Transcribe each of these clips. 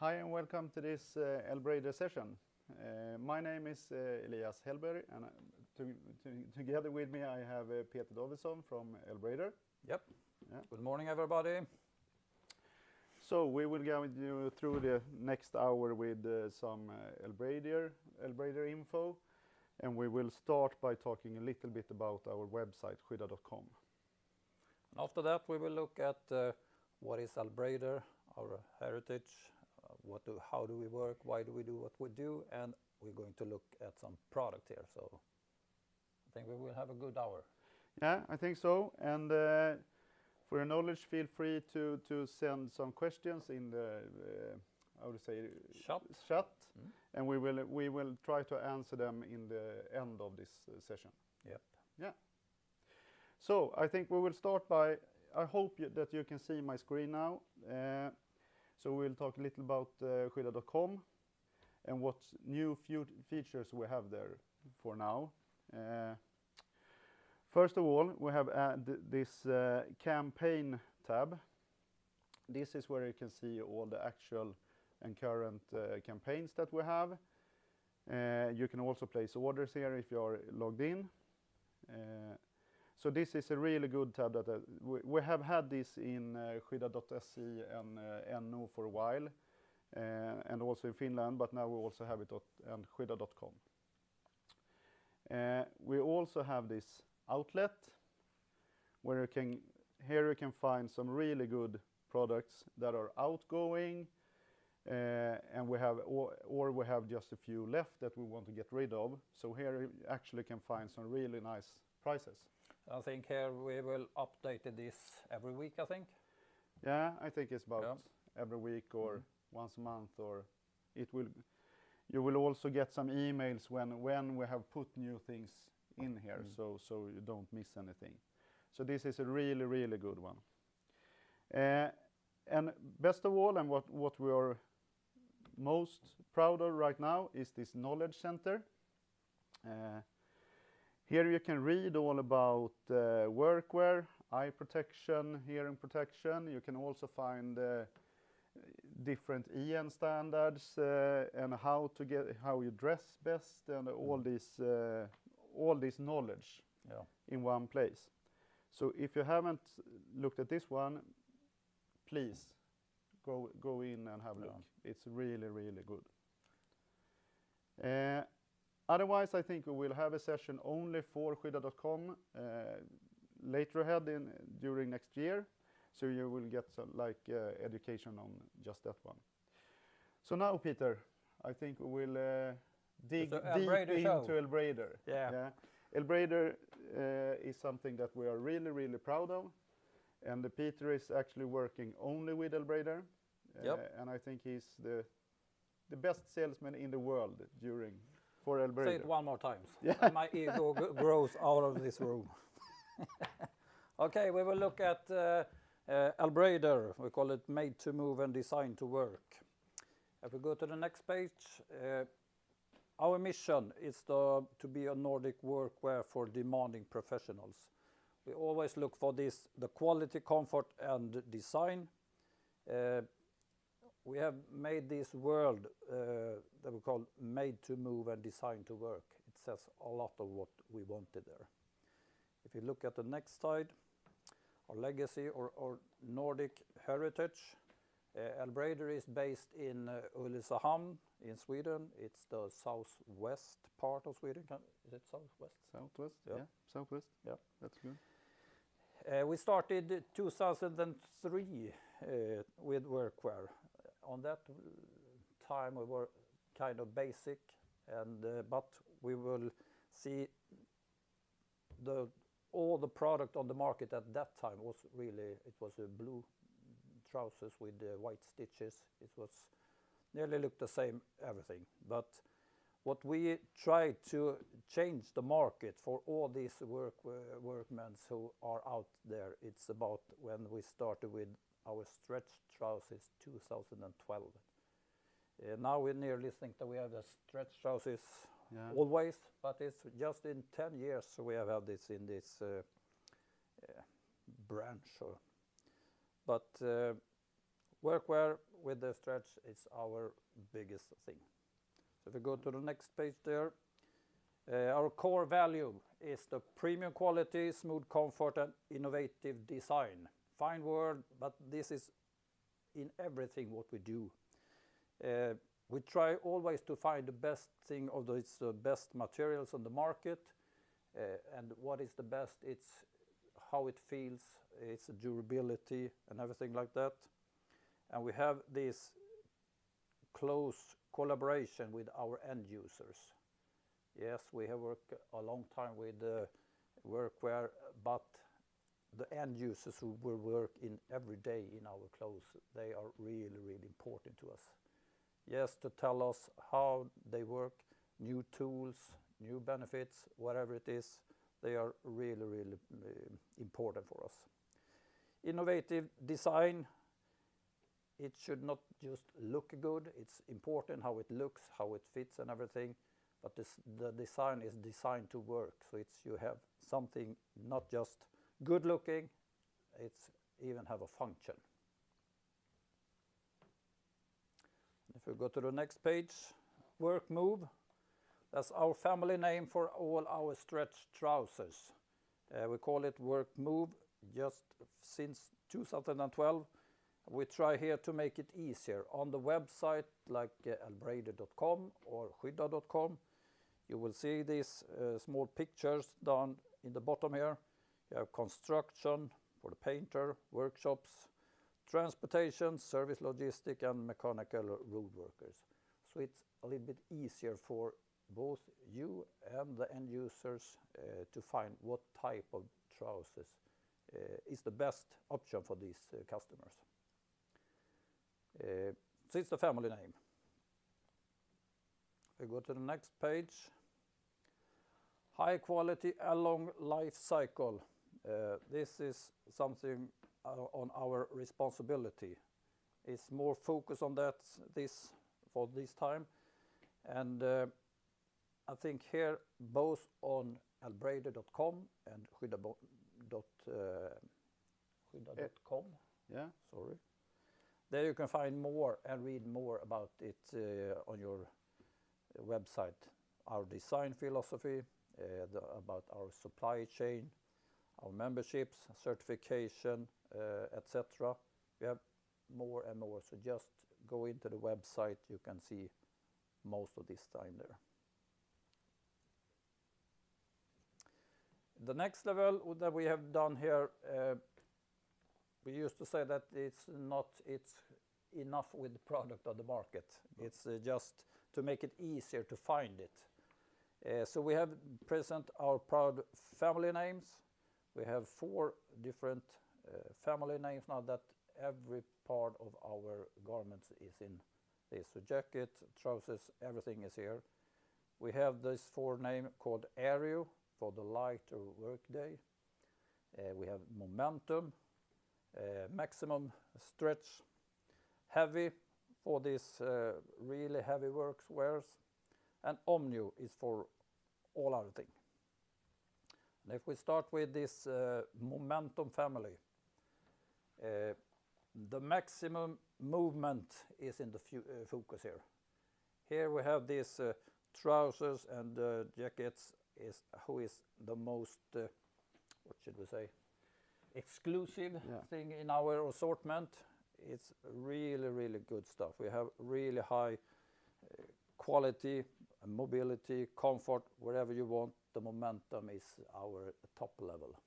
Hi and welcome to this L.Brador session. My name is Elias Hellberg, and together with me I have Peter Davidsson from L.Brador. Yep. Yeah. Good morning, everybody. So we will guide you through the next hour with some L.Brador info, and we will start by talking a little bit about our website, Skydda.com. After that, we will look at what is L.Brador, our heritage, how do we work, why do we do what we do, and we're going to look at some product here. So I think we will have a good hour. Yeah, I think so. And for your knowledge, feel free to send some questions in the I would say chat, and we will try to answer them in the end of this session. Yep. Yeah. So I think we will start by, I hope that you can see my screen now. So we'll talk a little about Skydda.com and what new features we have there for now. First of all, we have this campaign tab. This is where you can see all the actual and current campaigns that we have. You can also place orders here if you are logged in. So this is a really good tab that we have had this in Skydda.se and NO for a while, and also in Finland, but now we also have it on Skydda.com. We also have this outlet where you can find some really good products that are outgoing, and we have just a few left that we want to get rid of. So here you actually can find some really nice prices. I think here we will update this every week, I think. Yeah, I think it's about every week or once a month, or you will also get some emails when we have put new things in here, so you don't miss anything. So this is a really, really good one. And best of all, and what we are most proud of right now is this knowledge center. Here you can read all about workwear, eye protection, hearing protection. You can also find different EN standards and how you dress best, and all this knowledge in one place. So if you haven't looked at this one, please go in and have a look. It's really, really good. Otherwise, I think we will have a session only for Skydda.com later ahead during next year. So you will get some education on just that one. So now, Peter, I think we will dig deep into L.Brador. Yeah. L.Brador is something that we are really, really proud of. And Peter is actually working only with L.Brador. And I think he's the best salesman in the world for L.Brador. Say it one more time. Yeah. My ego grows out of this room. Okay, we will look at L.Brador. We call it Made to Move and Designed to Work. If we go to the next page, our mission is to be a Nordic workwear for demanding professionals. We always look for the quality, comfort, and design. We have made this world that we call Made to Move and Designed to Work. It says a lot of what we wanted there. If you look at the next slide, our legacy or Nordic heritage, L.Brador is based in Ulricehamn in Sweden. It's the southwest part of Sweden. Is it southwest? Southwest, yeah. Southwest, yeah. That's good. We started 2003 with workwear. On that time we were kind of basic, but we will see all the product on the market at that time was a blue trousers with white stitches. It was nearly looked the same, everything. But what we tried to change the market for all these workmen who are out there, it's about when we started with our stretch trousers 2012. Now we nearly think that we have the stretch trousers always, but it's just in 10 years we have had this in this branch. But workwear with the stretch is our biggest thing. So if we go to the next page there, our core value is the premium quality, smooth comfort, and innovative design. Fine word, but this is in everything what we do. We try always to find the best thing of the best materials on the market, and what is the best, it's how it feels, its durability and everything like that. And we have this close collaboration with our end users. Yes, we have worked a long time with workwear, but the end users who will work in every day in our clothes, they are really, really important to us. Yes, to tell us how they work, new tools, new benefits, whatever it is, they are really, really important for us. Innovative design, it should not just look good, it's important how it looks, how it fits and everything, but the design is designed to work, so you have something not just good looking, it's even have a function. If we go to the next page, Work Move, that's our family name for all our stretch trousers. We call it Work Move just since 2012. We try here to make it easier. On the website like L.Brador.com or Skydda.com, you will see these small pictures down in the bottom here. You have construction for the painter, workshops, transportation, service logistic, and mechanical road workers. So it's a little bit easier for both you and the end users to find what type of trousers is the best option for these customers. So it's the family name. We go to the next page. High quality and long life cycle. This is something on our responsibility. It's more focus on that for this time. And I think here both on L.Brador.com and Skydda.com. Yeah. Sorry. There you can find more and read more about it on your website. Our design philosophy, about our supply chain, our memberships, certification, etc. We have more and more, so just go into the website, you can see most of this time there. The next level that we have done here, we used to say that it's enough with the product on the market. It's just to make it easier to find it. So we have present our proud family names. We have 4 different family names now that every part of our garments is in this. So jacket, trousers, everything is here. We have this 4 name called Aero for the lighter workday. We have Momentum, Maximum Stretch, Heavy for this really heavy wears, and Omnu is for all other things. And if we start with this Momentum family, the maximum movement is in the focus here. Here we have these trousers and jackets who is the most, what should we say, exclusive thing in our assortment. It's really, really good stuff. We have really high quality, mobility, comfort, wherever you want. The Momentum is our top level.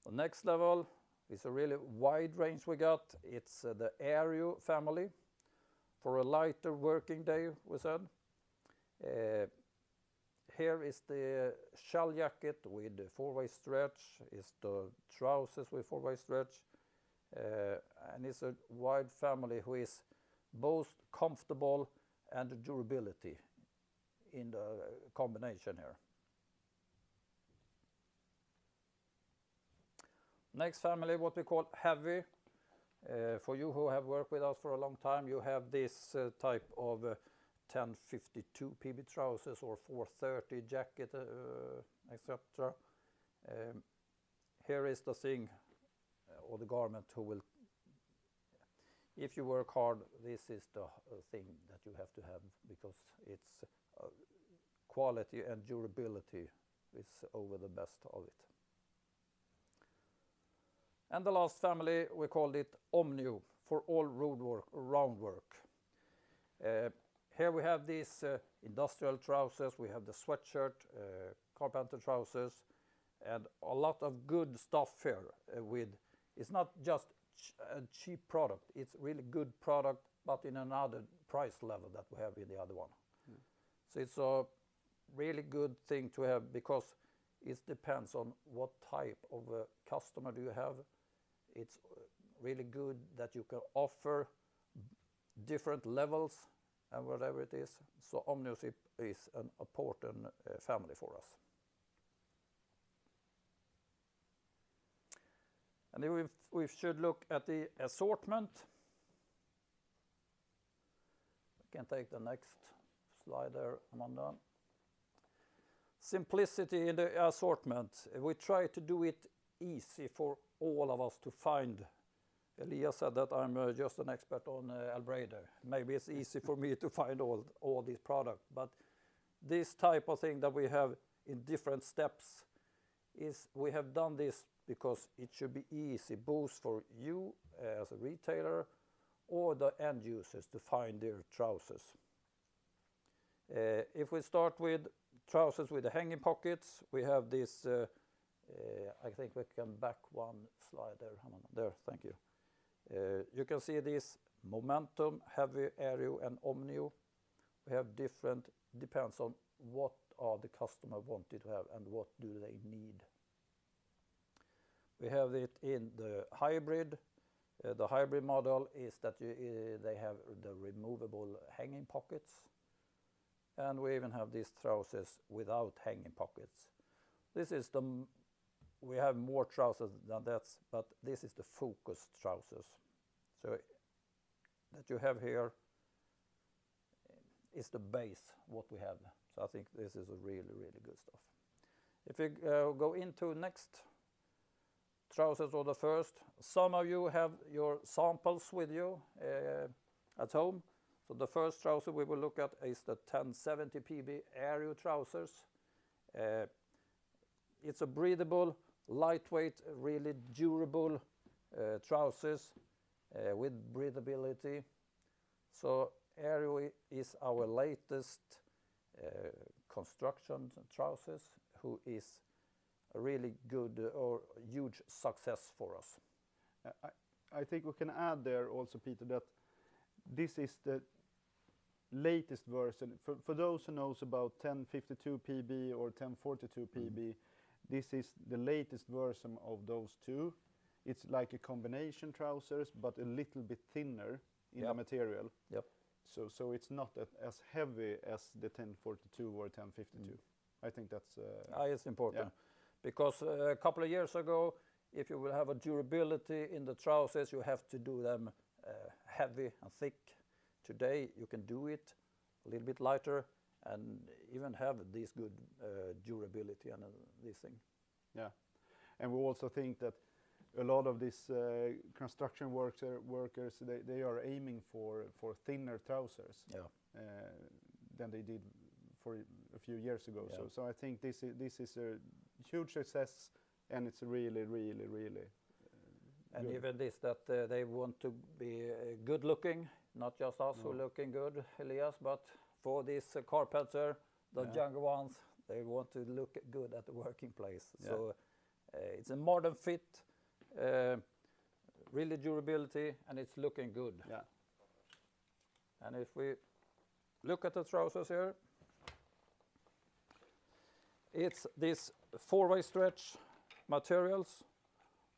The next level is a really wide range we got. It's the Aero family for a lighter working day, we said. Here is the shell jacket with the 4-way stretch. It's the trousers with 4-way stretch. And it's a wide family who is both comfortable and durability in the combination here. Next family, what we call heavy. For you who have worked with us for a long time, you have this type of 1052 PB trousers or 430 jacket, etc. Here is the thing, or the garment who will if you work hard, this is the thing that you have to have, because it's quality and durability is over the best of it. And the last family, we called it Omnio, for all round work. Here we have these industrial trousers, we have the sweatshirt, carpenter trousers, and a lot of good stuff here. It's not just a cheap product, it's really good product, but in another price level that we have in the other one. So it's a really good thing to have, because it depends on what type of customer do you have. It's really good that you can offer different levels and whatever it is. So Omniosip is an important family for us. And if we should look at the assortment, we can take the next slide there, Amanda. Simplicity in the assortment. We try to do it easy for all of us to find. Elias said that I'm just an expert on L.Brador. Maybe it's easy for me to find all these products, but this type of thing that we have in different steps is we have done this because it should be easy, both for you as a retailer or the end users to find their trousers. If we start with trousers with the hanging pockets, we have this, I think we can back one slide there, there, thank you. You can see this Momentum, Heavy, Aero and Omnio. We have different, depends on what are the customer wanted to have and what do they need. We have it in the hybrid. The hybrid model is that they have the removable hanging pockets. And we even have these trousers without hanging pockets. This is we have more trousers than that, but this is the focused trousers. So that you have here is the base, what we have. So I think this is a really, really good stuff. If we go into next, trousers or the first, some of you have your samples with you at home. So the first trouser we will look at is the 1070 PB Aero trousers. It's a breathable, lightweight, really durable trousers with breathability. So Aero is our latest construction trousers, who is a really good or huge success for us. I think we can add there also, Peter, that this is the latest version. For those who knows about 1052 PB or 1042 PB, this is the latest version of those two. It's like a combination trousers, but a little bit thinner in the material. Yep. So it's not as heavy as the 1042 or 1052. I think that's it's important. Because a couple of years ago, if you will have a durability in the trousers, you have to do them heavy and thick. Today you can do it a little bit lighter and even have this good durability and this thing. Yeah, and we also think that a lot of these construction workers, they are aiming for thinner trousers than they did for a few years ago. Yeah. So I think this is a huge success, and it's really, really, really and good. even this, that they want to be good looking, not just us who looking good, Elias, but for this carpenter, the younger ones, they want to look good at the working place. Yeah. So it's a modern fit, really durability, and it's looking good. Yeah. And if we look at the trousers here, it's this four-way stretch materials,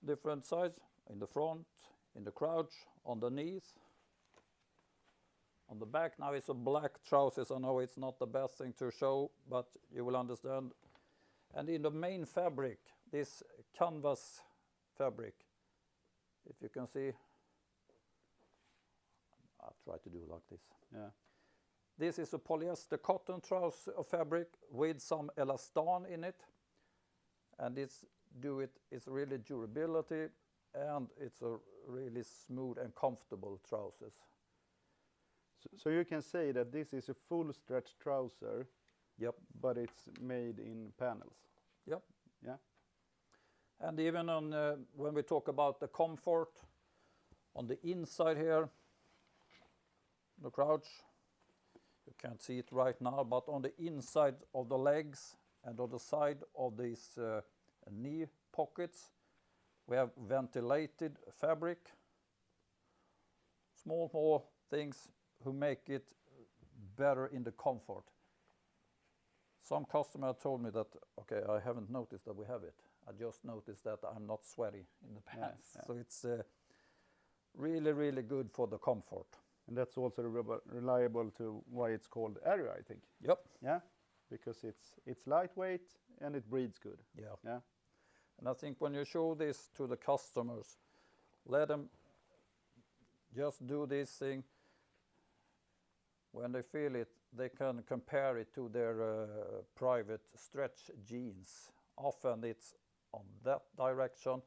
different size, in the front, in the crouch, on the knees, on the back. Now it's a black trousers. I know it's not the best thing to show, but you will understand. And in the main fabric, this canvas fabric, if you can see, I'll try to do like this. Yeah. This is a polyester cotton trouser of fabric with some elastan in it, and it's really durability, and it's a really smooth and comfortable trousers. So you can say that this is a full stretch trouser, Yep. but it's made in panels. Yep. Yeah. And even on when we talk about the comfort, on the inside here, the crouch, you can't see it right now, but on the inside of the legs and on the side of these knee pockets, we have ventilated fabric. Small things who make it better in the comfort. Some customer told me that, okay, I haven't noticed that we have it. I just noticed that I'm not sweaty in the pants. Yeah. So it's really good for the comfort. And that's also reliable to why it's called area, I think. Yep. Yeah, because it's lightweight and it breathes good. Yeah. Yeah. And I think when you show this to the customers, let them just do this thing. When they feel it, they can compare it to their private stretch jeans. Often it's on that direction,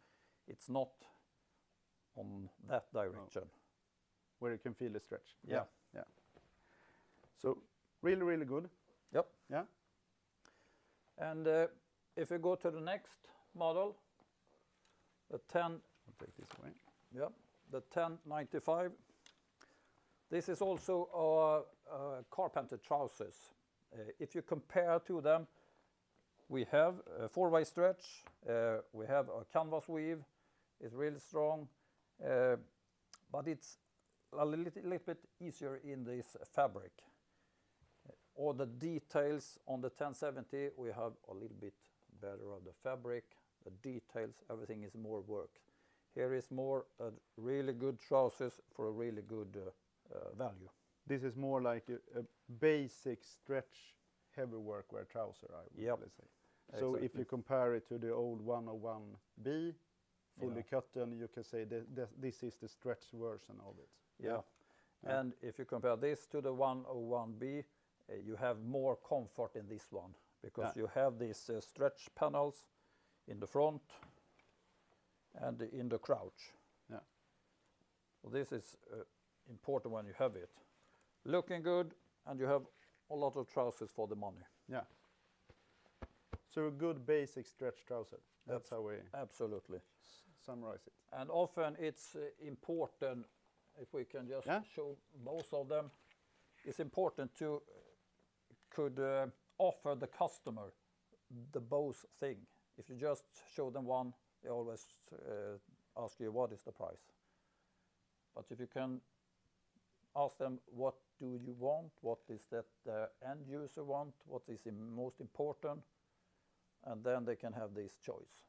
it's not on that direction. No. Where you can feel the stretch. Yeah. Yeah. So really good. Yep. Yeah. And if we go to the next model, the 10, I'll take this away. yeah, the 1095. This is also carpenter trousers. If you compare to them, we have a 4-way stretch, we have a canvas weave, it's really strong, but it's a little bit easier in this fabric. All the details on the 1070, we have a little bit better of the fabric, the details, everything is more work. Here is more really good trousers for a really good value. This is more like a basic stretch heavy workwear trouser, I would Yep. really say. So Exactly. if you compare it to the old 101B, fully cotton, you can say this is the stretch version of it. Yeah. Yeah. And if you compare this to the 101B, you have more comfort in this one because you have these stretch panels in the front and in the crouch. Yeah. So this is important when you have it. Looking good, and you have a lot of trousers for the money. Yeah. So a good basic stretch trouser. That's how we Absolutely. summarize it. And often it's important, if we can just show both of them, it's important to could offer the customer the both thing. If you just show them one, they always ask you what is the price. But if you can ask them what do you want, what is that the end user want, what is most important, and then they can have this choice.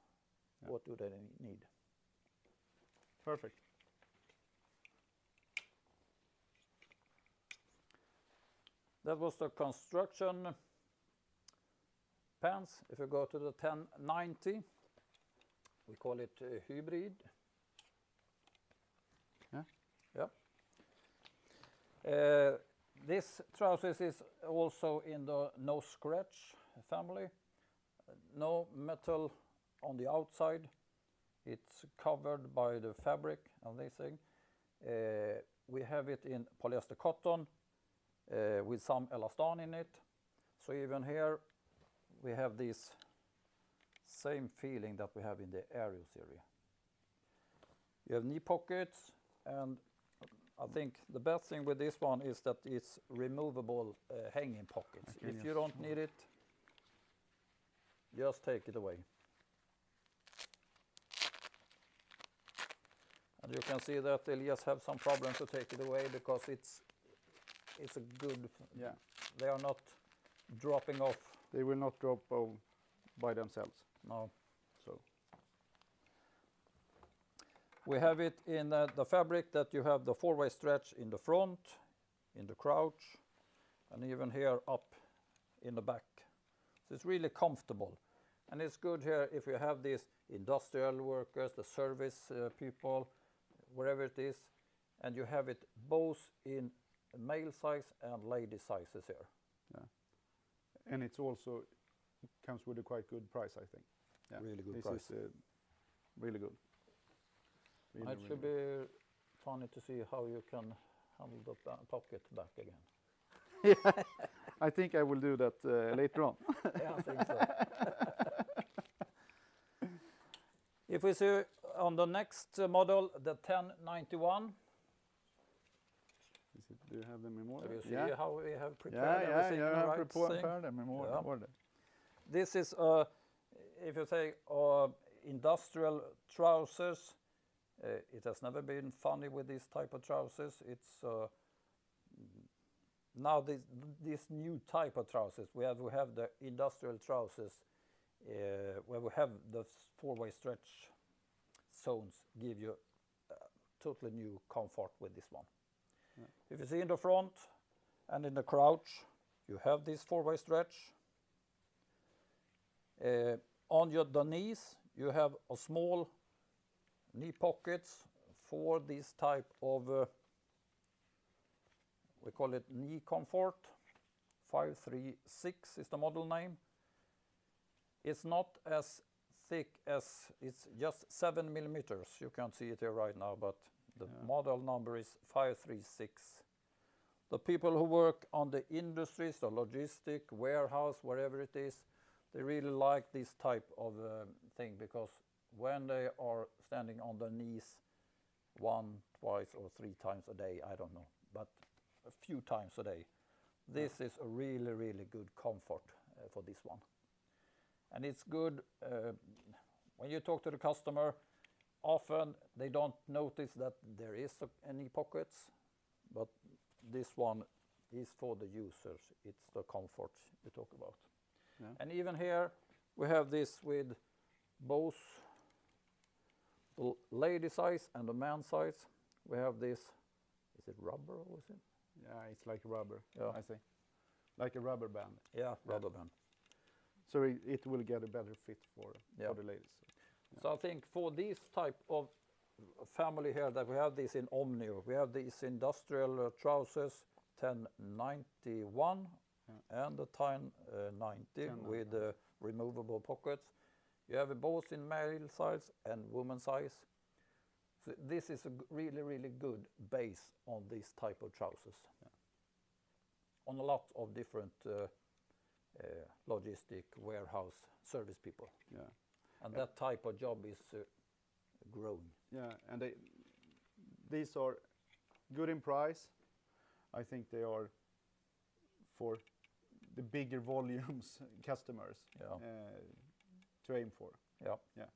Yeah. What do they need? Perfect. That was the construction pants. If you go to the 1090, we call it hybrid. Yeah. Yeah. This trousers is also in the no scratch family. No metal on the outside. It's covered by the fabric and this thing. We have it in polyester cotton with some elastan in it. So even here we have this same feeling that we have in the Aerial series. You have knee pockets, and I think the best thing with this one is that it's removable hanging pockets. If you don't need it, just take it away. And you can see that Elias have some problems to take it away because it's a good, they are not dropping off. They will not drop off by themselves. No. So we have it in the fabric that you have the 4-way stretch in the front, in the crouch, and even here up in the back. So it's really comfortable. And it's good here if you have these industrial workers, the service people, wherever it is, and you have it both in male size and lady sizes here. yeah, and it's also comes with a quite good price, I think. Yeah, Really good this price. is really good. Really, It should be funny to see how you can handle the pocket back again. Yeah, I think I will do that later on. Yeah, I think so. If we see on the next model, the 1091, Do you have them in order? you see how we have prepared everything in the have right thing? prepared them in order. This is, if you say industrial trousers, it has never been funny with this type of trousers. It's now this new type of trousers. We have the industrial trousers where we have the four-way stretch zones give you totally new comfort with this one. Yeah. If you see in the front and in the crouch, you have this four-way stretch. On the knees, you have a small knee pockets for this type of, we call it knee comfort. 536 is the model name. It's not as thick as, it's just 7 millimeters. You can't see it here right now, but the model number is 536. The people who work on the industries, the logistic, warehouse, wherever it is, they really like this type of thing, because when they are standing on their knees 1, 2, or 3 times a day, I don't know, but a few times a day, this is a really, really good comfort for this one. And it's good when you talk to the customer, often they don't notice that there is any pockets, but this one is for the users. It's the comfort you talk about. Yeah. And even here we have this with both the lady size and the man size. We have this, is it rubber or is it? Yeah, it's like rubber, yeah. I see. Like a rubber band. Yeah, rubber band. So it will get a better fit for the ladies. Yeah. So I think for this type of family here that we have this in Omnio, we have these industrial trousers 1091 and the 1090 with removable pockets. You have it both in male size and woman size. So this is a really, really good base on this type of trousers. Yeah. On a lot of different logistic, warehouse, service people. Yeah. And that type of job is growing. Yeah, and these are good in price. I think they are for the bigger volumes customers to aim for. Yeah. Yeah.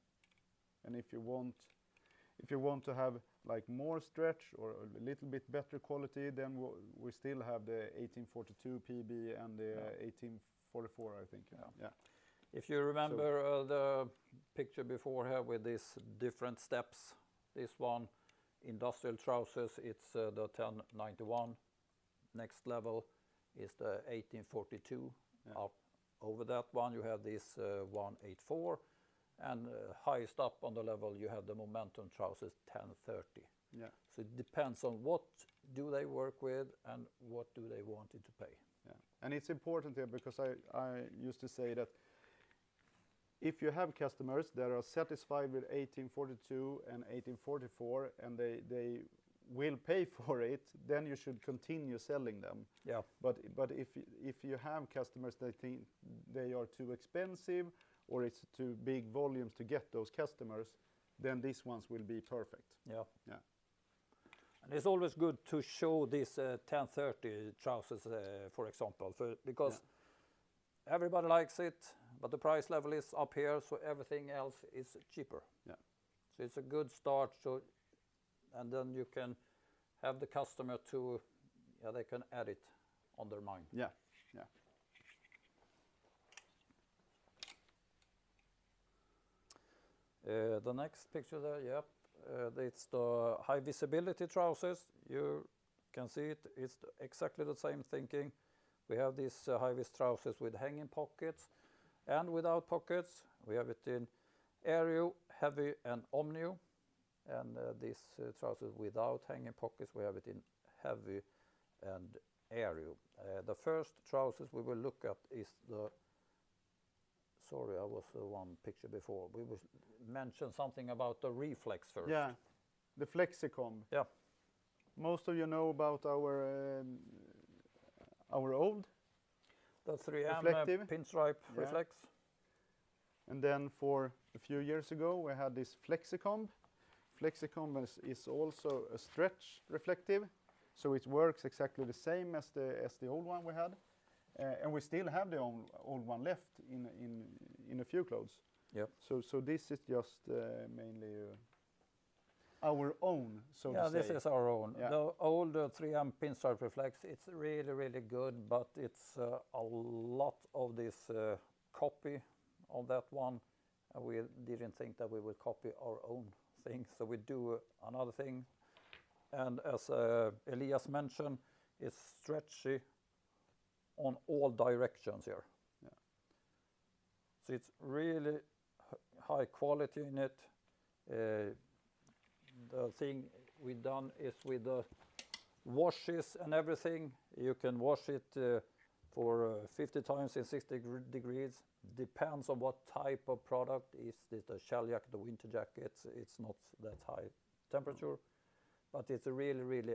And if you want to have like more stretch or a little bit better quality, then we still have the 1842 PB and the 1844, I think. Yeah. If you remember the picture before here with these different steps, this one, industrial trousers, it's the 1091. Next level is the 1842. Yeah. Up over that one you have this 184. And highest up on the level you have the momentum trousers 1030. Yeah. So it depends on what do they work with and what do they want it to pay. Yeah. And it's important here because I used to say that if you have customers that are satisfied with 1842 and 1844 and they will pay for it, then you should continue selling them. Yeah. But if you have customers that think they are too expensive or it's too big volumes to get those customers, then these ones will be perfect. Yeah. Yeah. And it's always good to show these 1030 trousers, for example, because everybody likes it, but the price level is up here, so everything else is cheaper. Yeah. So it's a good start. So, and then you can have the customer to, they can add it on their mind. Yeah. Yeah. The next picture there, it's the high visibility trousers. You can see it, it's exactly the same thinking. We have these high vis trousers with hanging pockets and without pockets. We have it in Aero, Heavy and Omnio. And these trousers without hanging pockets, we have it in Heavy and Aero. The first trousers we will look at is the, sorry, I was one picture before. We will mention something about the reflex first. Yeah, the FlexiComb. Yeah. Most of you know about our old The 3M reflective. pinstripe Yeah. reflex. And then for a few years ago, we had this FlexiComb. FlexiComb is also a stretch reflective, so it works exactly the same as the old one we had. And we still have the old one left in a few clothes. Yep. So this is just mainly our own, so to say. Yeah, this is our own. Yeah. The old 3M pinstripe reflex, it's really, really good, but it's a lot of this copy of that one. And we didn't think that we would copy our own thing, so we do another thing. And as Elias mentioned, it's stretchy on all directions here. Yeah. So it's really high quality in it. The thing we done is with the washes and everything. You can wash it for 50 times in 60 degrees. Depends on what type of product. Is it a shell jacket, a winter jacket? It's not that high temperature, but it's a really, really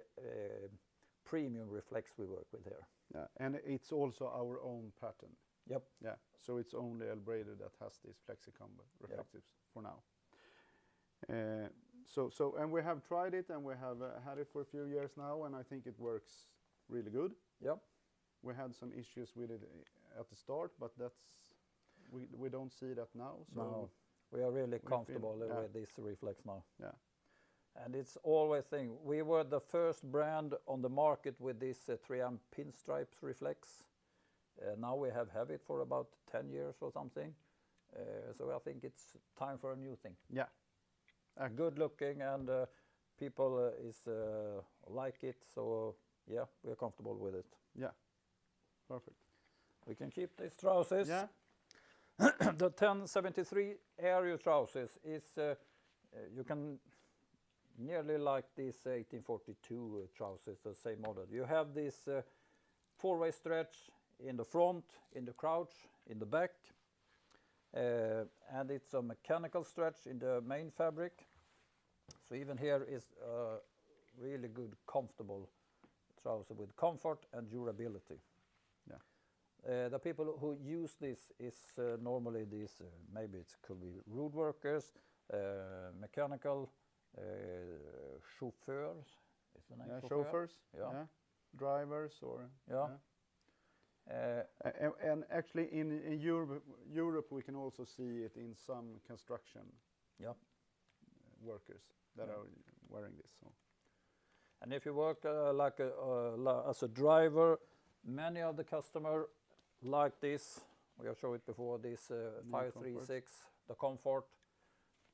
premium reflex we work with here. Yeah, and it's also our own pattern. Yep. Yeah, so it's only L.Brador that has these FlexiComb reflectives for now. And we have tried it, and we have had it for a few years now, and I think it works really good. Yep. We had some issues with it at the start, but we don't see that now. So no, we are really comfortable yeah. with this reflex now. Yeah. And it's always thing. We were the first brand on the market with this 3M pinstripes reflex. Now we have it for about 10 years or something. So I think it's time for a new thing. Yeah. Good looking, and people like it. So yeah, we're comfortable with it. Yeah. Perfect. We can keep these trousers. Yeah. The 1073 Aero trousers is you can nearly like this 1842 trousers, the same model. You have this four-way stretch in the front, in the crouch, in the back, and it's a mechanical stretch in the main fabric. So even here is a really good, comfortable trouser with comfort and durability. Yeah. The people who use this is normally these, maybe it could be road workers, mechanical, chauffeurs. Is the name Yeah, chauffeur? chauffeurs. Yeah. Yeah. Drivers or. Yeah. And actually in Europe we can also see it in some construction workers that are wearing this. So. And if you work as a driver, many of the customers like this. We have shown it before, this 536, the comfort,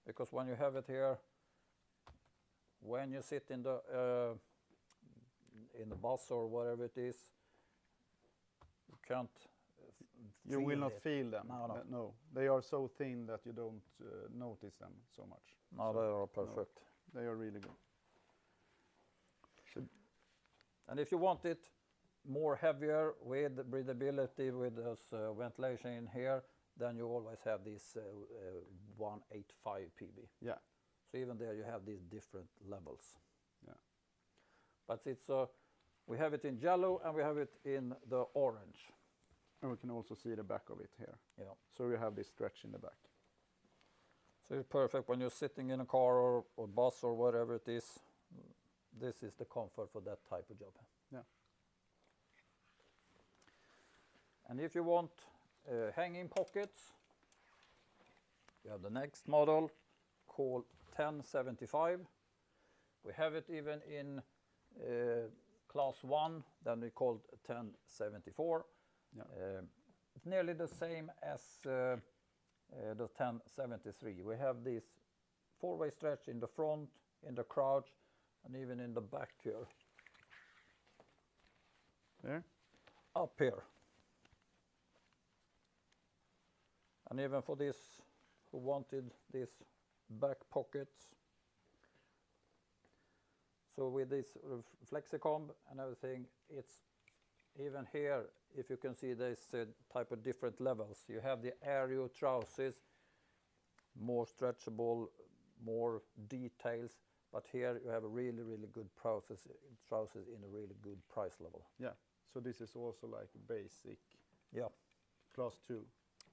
because when you have it here, when you sit in the bus or whatever it is, you can't. You will not feel them. No. No, they are so thin that you don't notice them so much. No, so they are perfect. No, they are really good. So, and if you want it more heavier with breathability, with this ventilation in here, then you always have this 185 PB. Yeah. So even there you have these different levels. Yeah. But it's we have it in yellow and we have it in the orange. And we can also see the back of it here. Yeah. So you have this stretch in the back. So it's perfect when you're sitting in a car or bus or whatever it is. This is the comfort for that type of job. Yeah. And if you want hanging pockets, you have the next model called 1075. We have it even in class 1, then we called 1074. Yeah. It's nearly the same as the 1073. We have this four-way stretch in the front, in the crouch, and even in the back here. There? Up here. And even for this, who wanted these back pockets. So with this FlexiComb and everything, it's even here, if you can see this type of different levels. You have the Aero trousers, more stretchable, more details, but here you have a really, really good trousers in a really good price level. Yeah. So this is also like basic. Yeah. Class 2.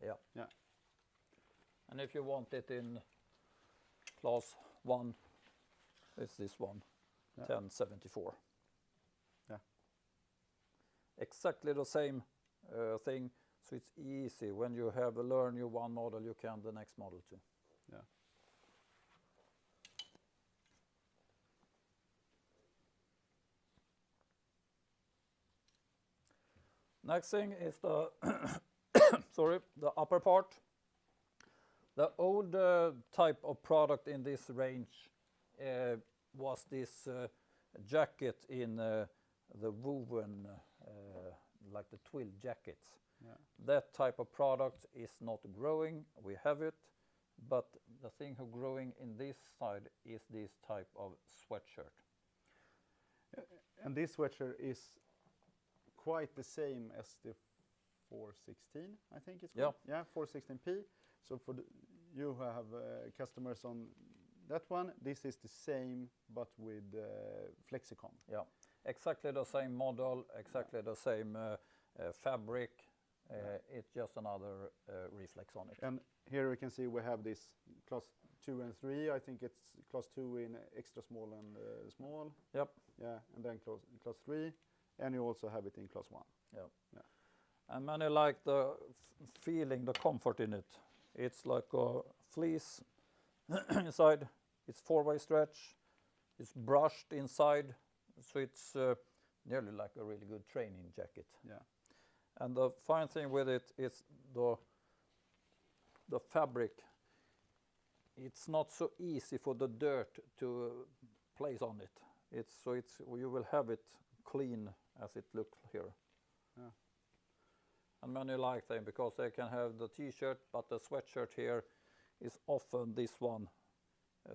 Yeah. Yeah. And if you want it in class 1, it's this one, Yeah. 1074. Yeah. Exactly the same thing, so it's easy. When you have learned you one model, you can the next model too. Yeah. Next thing is the sorry, the upper part. The old type of product in this range was this jacket in the woven, like the twill jackets. Yeah. That type of product is not growing. We have it, but the thing who growing in this side is this type of sweatshirt. And this sweatshirt is quite the same as the 416, I think it's called. Yeah, 416p. So for you who have customers on that one, this is the same, but with Flexicon. Yeah, exactly the same model, exactly the same fabric. It's just another reflex on it. And here we can see we have this class 2 and 3. I think it's class 2 in extra small and small. Yep. Yeah, and then class 3. And you also have it in class 1. Yeah. Yeah. And many like the feeling, the comfort in it. It's like a fleece inside. It's 4-way stretch. It's brushed inside, so it's nearly like a really good training jacket. Yeah. And the fine thing with it is the fabric. It's not so easy for the dirt to place on it. You will have it clean as it looks here. Yeah. And many like them because they can have the t-shirt, but the sweatshirt here is often this one.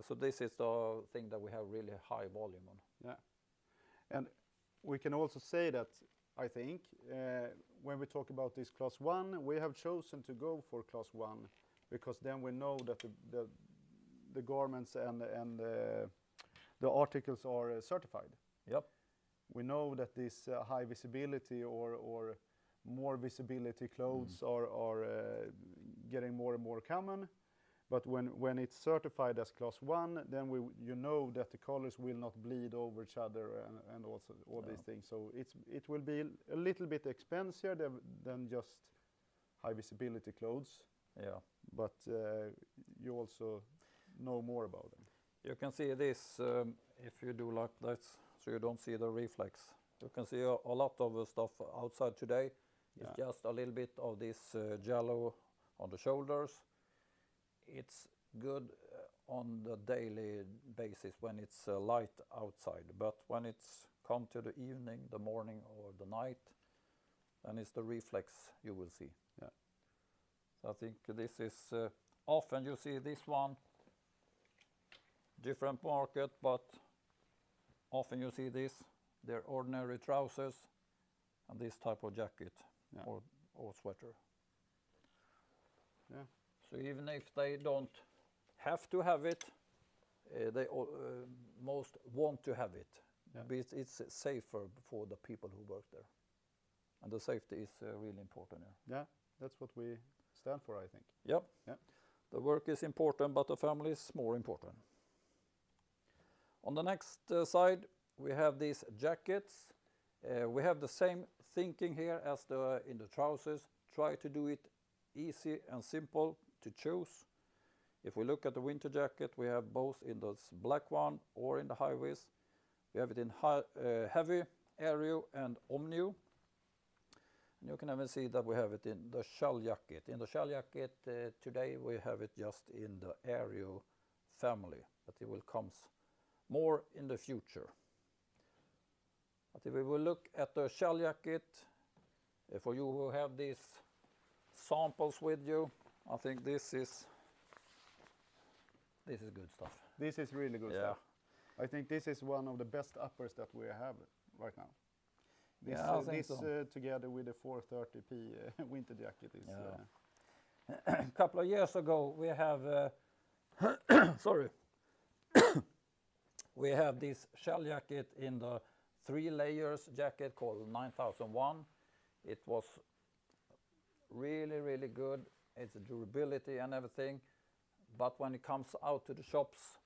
So this is the thing that we have really high volume on. Yeah. And we can also say that, I think, when we talk about this class 1, we have chosen to go for class 1 because then we know that the garments and the articles are certified. Yep. We know that this high visibility or more visibility clothes are getting more and more common. But when it's certified as class 1, then you know that the colors will not bleed over each other and also all these things. So it will be a little bit expensive than just high visibility clothes. Yeah. But you also know more about them. You can see this if you do like this, so you don't see the reflex. You can see a lot of stuff outside today. It's just a little bit of this yellow on the shoulders. It's good on the daily basis when it's light outside, but when it's come to the evening, the morning or the night, then it's the reflex you will see. Yeah. So I think this is often you see this one, different market, but often you see this, they're ordinary trousers and this type of jacket or sweater. Yeah. So even if they don't have to have it, they most want to have it. Yeah. But it's safer for the people who work there. And the safety is really important here. Yeah, that's what we stand for, I think. Yep. Yeah. The work is important, but the family is more important. On the next side, we have these jackets. We have the same thinking here as in the trousers. Try to do it easy and simple to choose. If we look at the winter jacket, we have both in this black one or in the high vis. We have it in heavy, aero and omnu. And you can even see that we have it in the shell jacket. In the shell jacket today we have it just in the aero family, but it will come more in the future. But if we will look at the shell jacket, for you who have these samples with you, I think this is good stuff. This is really good stuff. I think this is one of the best uppers that we have right now. This, I think so. Together with the 430p winter jacket is. A couple of years ago, we have sorry, We have this shell jacket in the 3 layers jacket called 9001. It was really good. It's durability and everything. But when it comes out to the shops,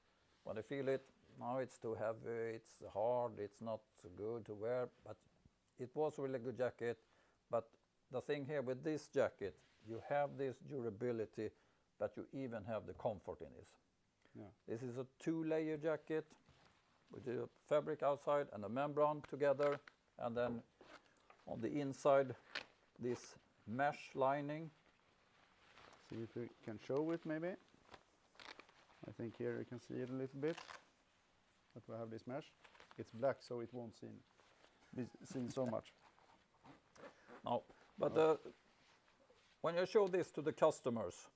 when they feel it, now it's too heavy, it's hard, it's not so good to wear. But it was a really good jacket. But the thing here with this jacket, you have this durability, but you even have the comfort in this. Yeah. This is a 2-layer jacket with the fabric outside and the membrane together, and then on the inside this mesh lining. See if we can show it maybe. I think here you can see it a little bit. That we have this mesh. It's black, so it won't be seen so much. No, but when you show this to the customers,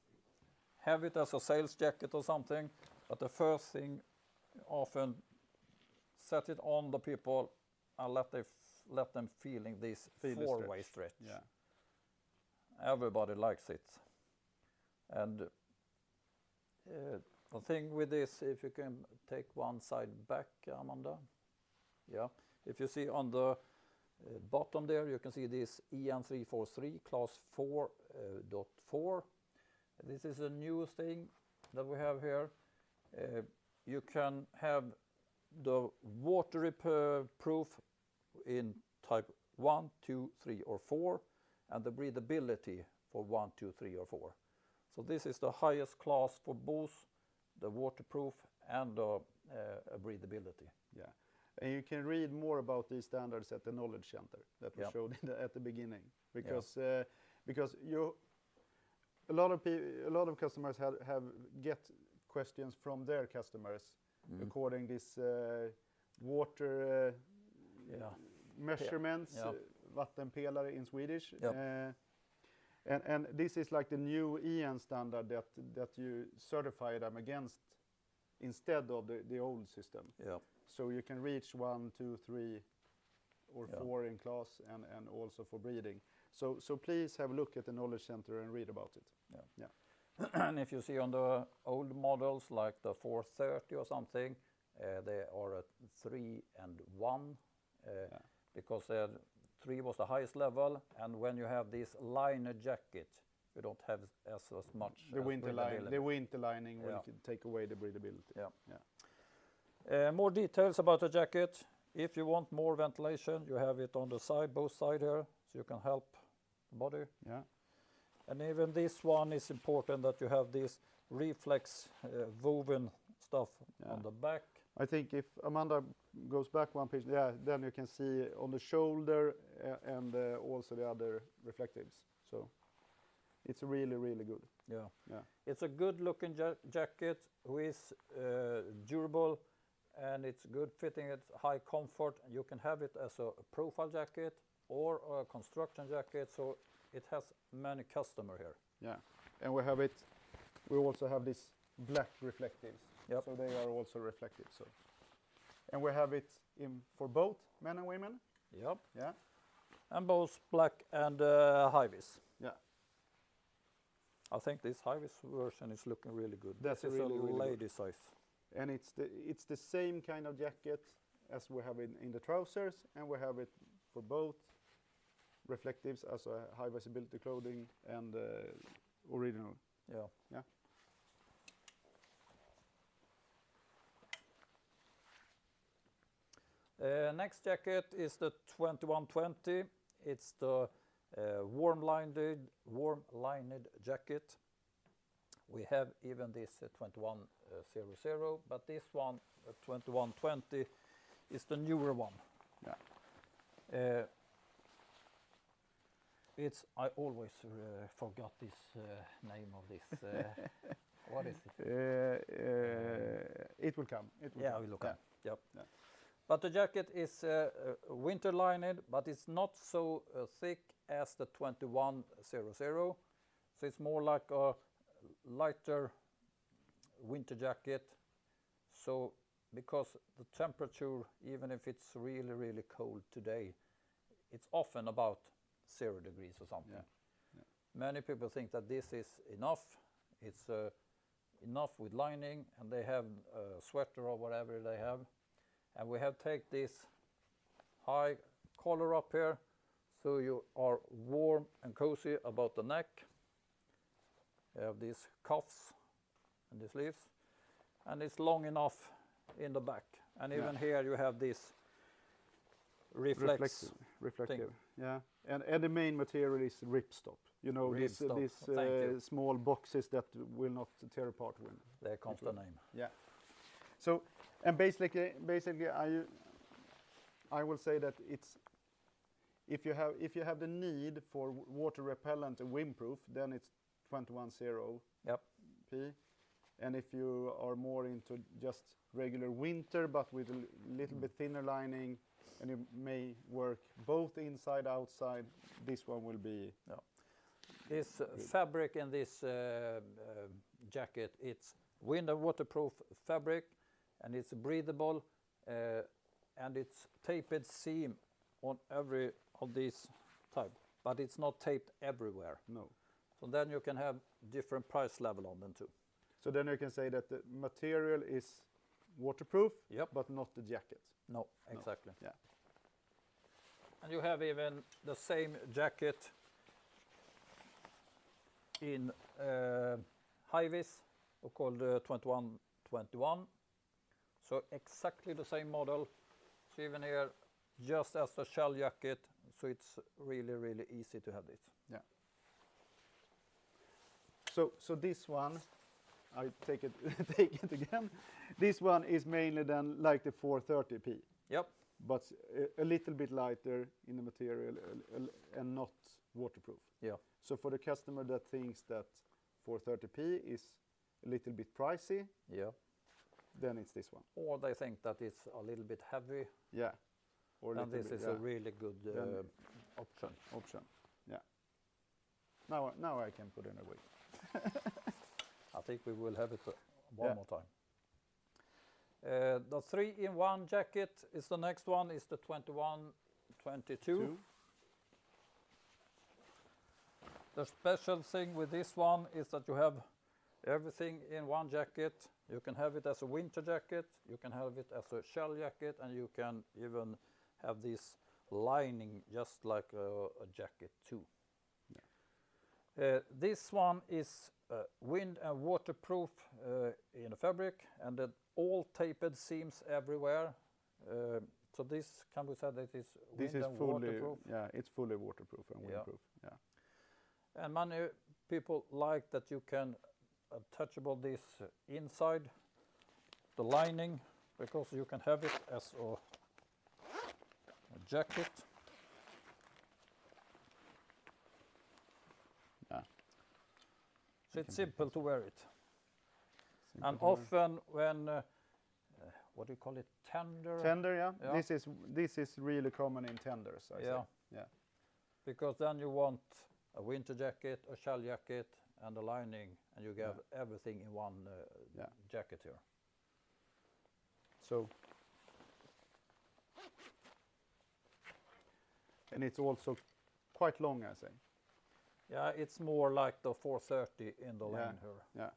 have it as a sales jacket or something, but the first thing, often set it on the people and let them feeling this four-way stretch. Yeah. Everybody likes it. And the thing with this, if you can take one side back, Amanda. Yeah. If you see on the bottom there, you can see this EN343 class 4.4. This is a new thing that we have here. You can have the waterproof in type 1, 2, 3 or 4, and the breathability for 1, 2, 3 or 4. So this is the highest class for both the waterproof and the breathability. Yeah, and you can read more about these standards at the Knowledge Center that we showed at the beginning, because a lot of customers have get questions from their customers according this water measurements, vattenpelare in Swedish. And this is like the new EN standard that you certify them against instead of the old system. Yeah. So you can reach 1, 2, 3 or 4 in class and also for breathing. So please have a look at the Knowledge Center and read about it. And if you see on the old models like the 430 or something, they are at 3 and 1 because 3 was the highest level, and when you have this liner jacket, you don't have as much. The winter lining will take away the breathability. More details about the jacket. If you want more ventilation, you have it on the side, both sides here, so you can help the body. Yeah. And even this one is important that you have this reflex woven stuff on the back. I think if Amanda goes back one page, then you can see on the shoulder and also the other reflectives. So it's really, really good. Yeah. It's a good looking jacket which is durable, and it's good fitting, it's high comfort. You can have it as a profile jacket or a construction jacket, so it has many customers here. Yeah, and we also have this black reflectives. Yep. So they are also reflective. So, and we have it for both men and women. Yep. Yeah. And both black and high-vis. Yeah. I think this high-vis version is looking really good. That's this is really, a really lady good. size. And it's the same kind of jacket as we have in the trousers, and we have it for both reflectives as a high visibility clothing and original. Yeah. Yeah. Next jacket is the 2120. It's the warm-lined jacket. We have even this 2100, but this one, 2120, is the newer one. Yeah. I always forgot this name of this. What is it? It will come. It will come. Yep. Yeah. But the jacket is winter lined, but it's not so thick as the 2100. So it's more like a lighter winter jacket. So because the temperature, even if it's really, really cold today, it's often about 0 degrees or something. Yeah. Many people think that this is enough. It's enough with lining, and they have a sweater or whatever they have. And we have take this high collar up here, so you are warm and cozy about the neck. You have these cuffs and the sleeves, and it's long enough in the back. And even here you have this reflective. Yeah, and the main material is ripstop. You know, these small boxes that will not tear apart when there comes the name. Yeah. So, and basically, I will say that it's if you have the need for water repellent and windproof, then it's 210 Yep. P. And if you are more into just regular winter but with a little bit thinner lining, and you may work both inside outside, this one will be. Yeah. This fabric in this jacket, it's wind and waterproof fabric, and it's breathable, and it's taped seam on every of these type, but it's not taped everywhere. No. So then you can have different price level on them too. So then you can say that the material is waterproof, Yep. but not the jacket. No, exactly. No. Yeah. And you have even the same jacket in high-vis, called 2121. So exactly the same model. So even here, just as a shell jacket, so it's really, really easy to have this. Yeah. So this one, I take it take it again. This one is mainly then like the 430p. Yep. But a little bit lighter in the material and not waterproof. Yeah. So for the customer that thinks that 430p is a little bit pricey, Yeah. then it's this one. Or they think that it's a little bit heavy. Yeah. Or then this is a really good option. Yeah. Now I can put it away. I think we will have it one more time. The 3-in-1 jacket is the next one, is the 2122. The special thing with this one is that you have everything in one jacket. You can have it as a winter jacket, you can have it as a shell jacket, and you can even have this lining just like a jacket too. This one is wind and waterproof in the fabric, and all taped seams everywhere. So this, can we say that is wind and waterproof? Yeah, it's fully waterproof and windproof. Yeah. And many people like that you can attachable this inside the lining, because you can have it as a jacket. Yeah. So it's simple to wear it. And often when, what do you call it, tender? Tender, yeah. Yeah. This is really common in tenders, I say. Yeah. Because then you want a winter jacket, a shell jacket, and a lining, and you get everything in one jacket here. So, and it's also quite long, I say. Yeah, it's more like the 430 in the line here. Yeah.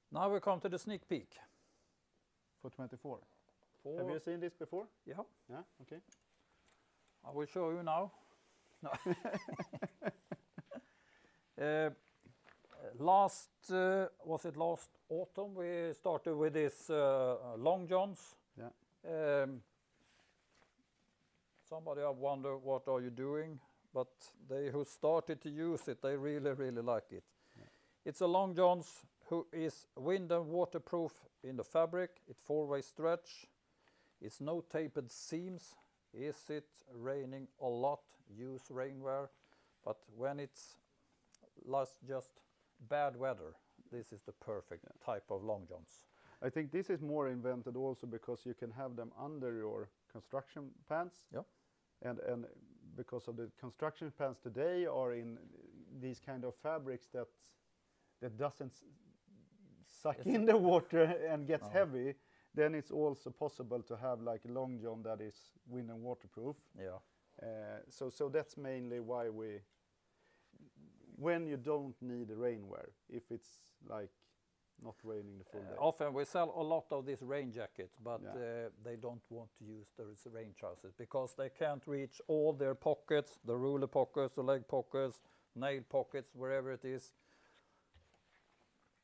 Now we come to the sneak peek. For 24. Have you seen this before? Yeah. Yeah, okay. I will show you now. No. Was it last autumn? We started with this long johns. Yeah. Somebody I wonder what are you doing, but they who started to use it, they really, really like it. Yeah. It's a long johns who is wind and waterproof in the fabric. It's 4-way stretch. It's no taped seams. Is it raining a lot? Use rainwear. But when it's just bad weather, this is the perfect type of long johns. I think this is more invented also because you can have them under your construction pants. Yeah. And because of the construction pants today are in these kind of fabrics that doesn't suck in the water and gets heavy, Then it's also possible to have like a long john that is wind and waterproof. Yeah. So that's mainly why when you don't need rainwear, if it's like not raining the full day. Often we sell a lot of these rain jackets, but Yeah. they don't want to use those rain trousers because they can't reach all their pockets, the ruler pockets, the leg pockets, nail pockets, wherever it is.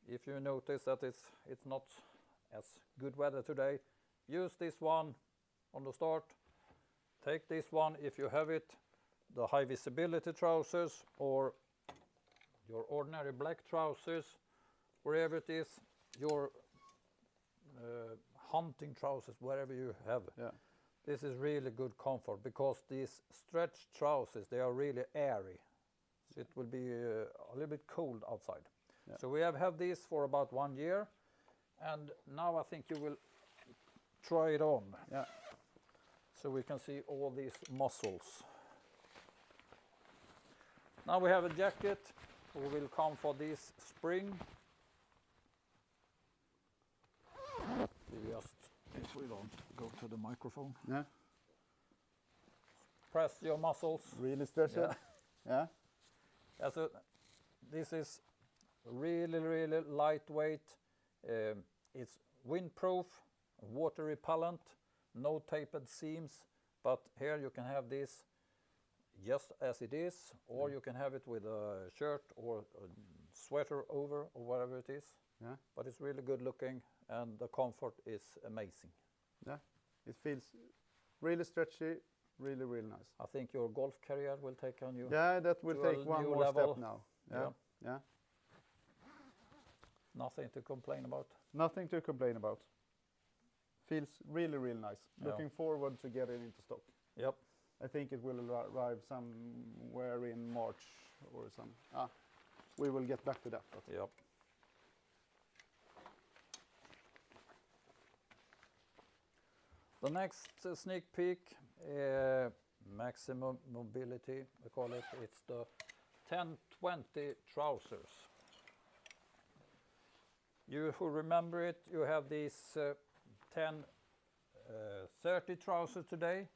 If you notice that it's not as good weather today, use this one on the start. Take this one if you have it, the high visibility trousers or your ordinary black trousers, wherever it is, your hunting trousers, wherever you have. Yeah. This is really good comfort because these stretch trousers, they are really airy. So it will be a little bit cold outside. Yeah. So we have had this for about 1 year, and now I think you will try it on. Yeah. So we can see all these muscles. Now we have a jacket who will come for this spring. We just, if we don't go to the microphone, Yeah. press your muscles. Really stretch it. Yeah. Yeah, so this is really, really lightweight. It's windproof, water repellent, no tapered seams. But here you can have this just as it is, or you can have it with a shirt or a sweater over, or whatever it is. Yeah. But it's really good looking, and the comfort is amazing. Yeah. It feels really stretchy, really, really nice. I think your golf career will take on you. Yeah, that will to a take one new more level. step now. Yeah. Yeah. Nothing to complain about. Nothing to complain about. Feels really, really nice. Yeah. Looking forward to getting into stock. Yep. I think it will arrive somewhere in March or some. We will get back to that. But Yep. The next sneak peek, maximum mobility, we call it. It's the 1020 trousers. You who remember it, you have these 1030 trousers today.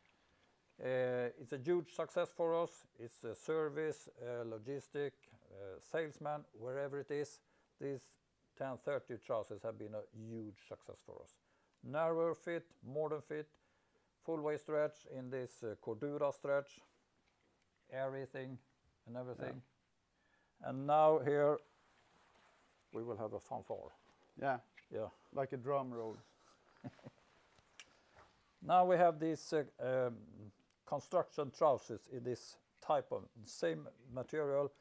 It's a huge success for us. It's a service, logistic, salesman, wherever it is. These 1030 trousers have been a huge success for us. Narrower fit, modern fit, full waist stretch in this Cordura stretch, everything and everything. Yeah. And now here we will have a fanfare. yeah, Yeah. like a drum roll. Now we have these construction trousers in this type of same material,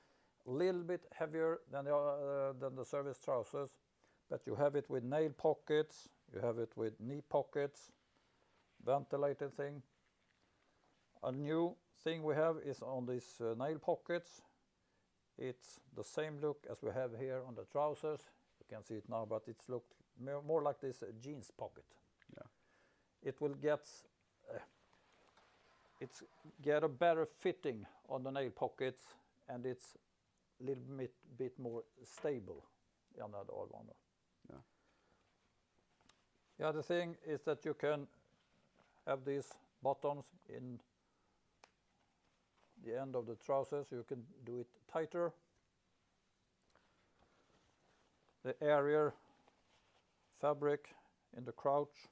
a little bit heavier than the service trousers, but you have it with nail pockets, you have it with knee pockets, ventilated thing. A new thing we have is on these nail pockets. It's the same look as we have here on the trousers. You can see it now, but it's looked more like this jeans pocket. Yeah. It will get a better fitting on the nail pockets, and it's a little bit more stable than the other one. Yeah. The other thing is that you can have these buttons in the end of the trousers. You can do it tighter. The airier fabric in the crouch.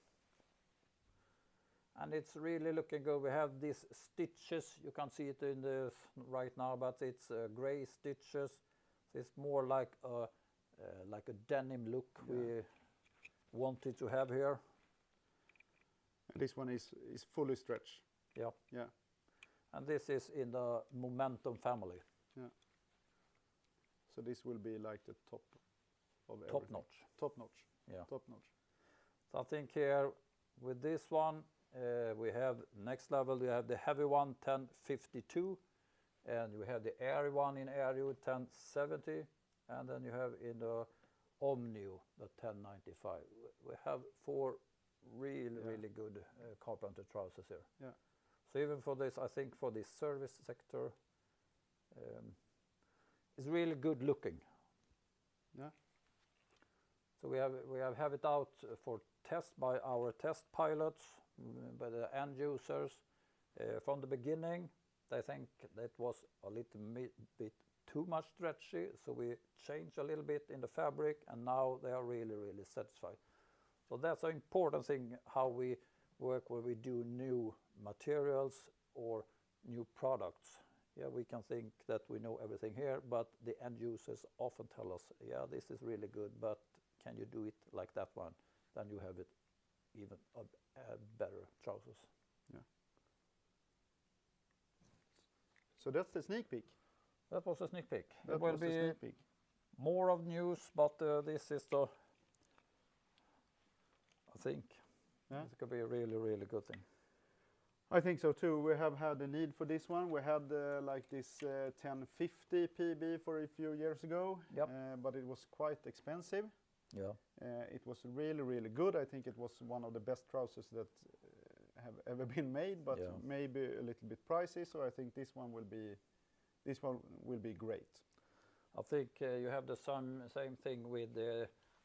And it's really looking good. We have these stitches. You can't see it in this right now, but it's gray stitches. So it's more like a denim look we wanted to have here. And this one is fully stretched. Yeah. Yeah. And this is in the Momentum family. Yeah. So this will be like the top of everything. Top notch. Top notch. Yeah. Top notch. So I think here with this one, we have next level, we have the heavy one, 1052, and we have the airy one in Aero 1070, and then you have in the Omnio the 1095. We have 4 really good carpenter trousers here. Yeah. So even for this, I think for this service sector, it's really good looking. Yeah. So we have it out for test by our test pilots, by the end users. From the beginning, they think that was a little bit too much stretchy, so we changed a little bit in the fabric, and now they are really, really satisfied. So that's an important thing, how we work when we do new materials or new products. Yeah, we can think that we know everything here, but the end users often tell us, yeah, this is really good, but can you do it like that one? Then you have it even a better trousers. Yeah. So that's the sneak peek. That was a sneak peek. That It will was the be sneak peek. more of news, but this is the, I think, Yeah. it could be a really, really good thing. I think so too. We have had a need for this one. We had like this 1050 PB for a few years ago, Yep. But it was quite expensive. Yeah. It was really, really good. I think it was one of the best trousers that have ever been made, but Yeah. maybe a little bit pricey. So I think this one will be great. I think you have the same thing with,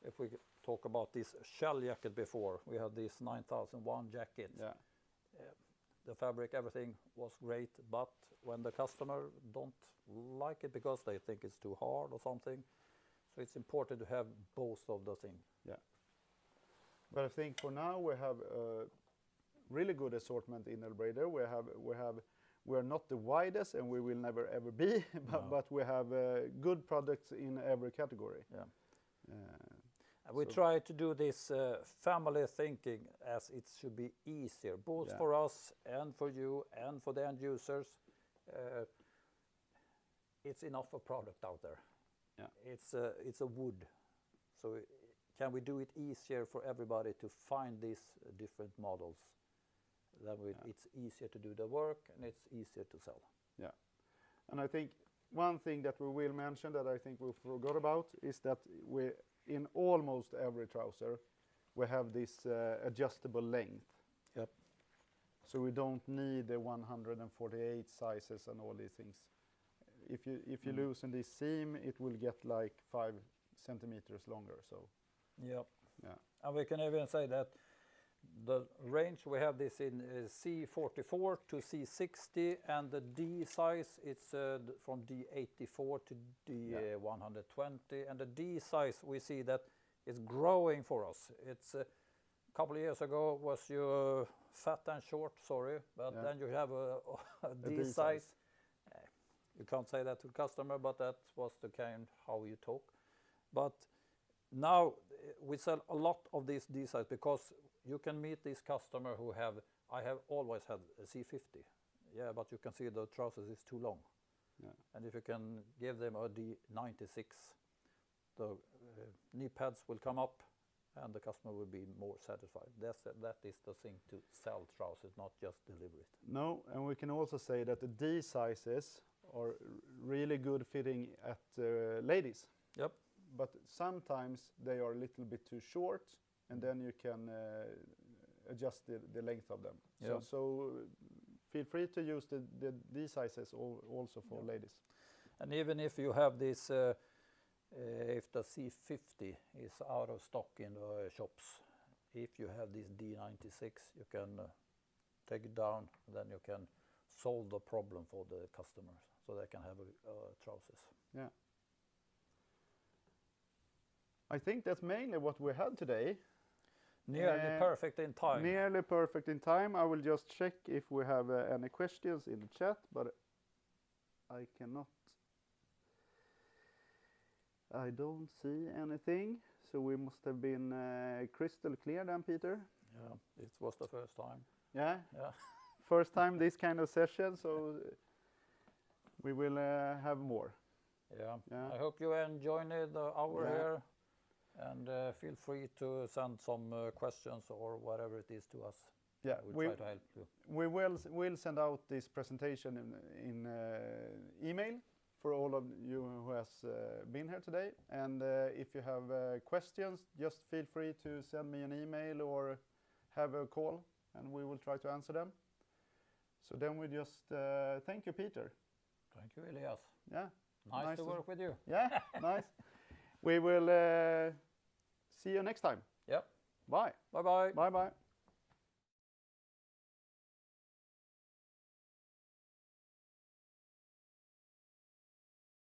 if we talk about this shell jacket before, we had this 9001 jacket. Yeah. The fabric, everything was great, but when the customer don't like it because they think it's too hard or something, so it's important to have both of the things. Yeah. But I think for now we have a really good assortment in L.Brador. We're not the widest, and we will never ever be, but we have good products in every category. Yeah. Uh, We so try to do this family thinking as it should be easier, both Yeah. for us and for you and for the end users. It's enough of product out there. Yeah. It's a wood. So can we do it easier for everybody to find these different models? Then it's easier to do the work, and it's easier to sell. Yeah. And I think one thing that we will mention that I think we forgot about is that we, in almost every trouser, we have this adjustable length. Yep. So we don't need the 148 sizes and all these things. If you loosen this seam, it will get like 5 centimeters longer. So Yep. yeah. And we can even say that the range we have this in C44 to C60, and the D size it's from D84 to D120, and the D size we see that is growing for us. It's a couple of years ago was you fat and short, sorry, but then you have a D size. You can't say that to the customer, but that was the kind how you talk. But now we sell a lot of these D size because you can meet this customer who I have always had a C50. Yeah, but you can see the trousers is too long. Yeah. And if you can give them a D96, the knee pads will come up and the customer will be more satisfied. That is the thing to sell trousers, not just deliver it. No, and we can also say that the D sizes are really good fitting at ladies. Yep. But sometimes they are a little bit too short, and then you can adjust the length of them. Yeah. So feel free to use the D sizes also for ladies. And even if you have this, if the C50 is out of stock in the shops, if you have this D96, you can take it down, then you can solve the problem for the customers, so they can have trousers. Yeah. I think that's mainly what we had today. Nearly perfect in time. Nearly perfect in time. I will just check if we have any questions in the chat, but I cannot. I don't see anything, so we must have been crystal clear then, Peter. Yeah, it was the first time. Yeah? Yeah. First time this kind of session, so we will have more. Yeah. Yeah. I hope you enjoyed the hour Yeah. here, and feel free to send some questions or whatever it is to us. Yeah, We'll try to help you. we will send out this presentation in email for all of you who has been here today. And if you have questions, just feel free to send me an email or have a call, and we will try to answer them. So then we just thank you, Peter. Thank you, Elias. Yeah. Nice to work with you. Yeah, nice. We will see you next time. Yeah. Bye. Bye bye. Bye bye.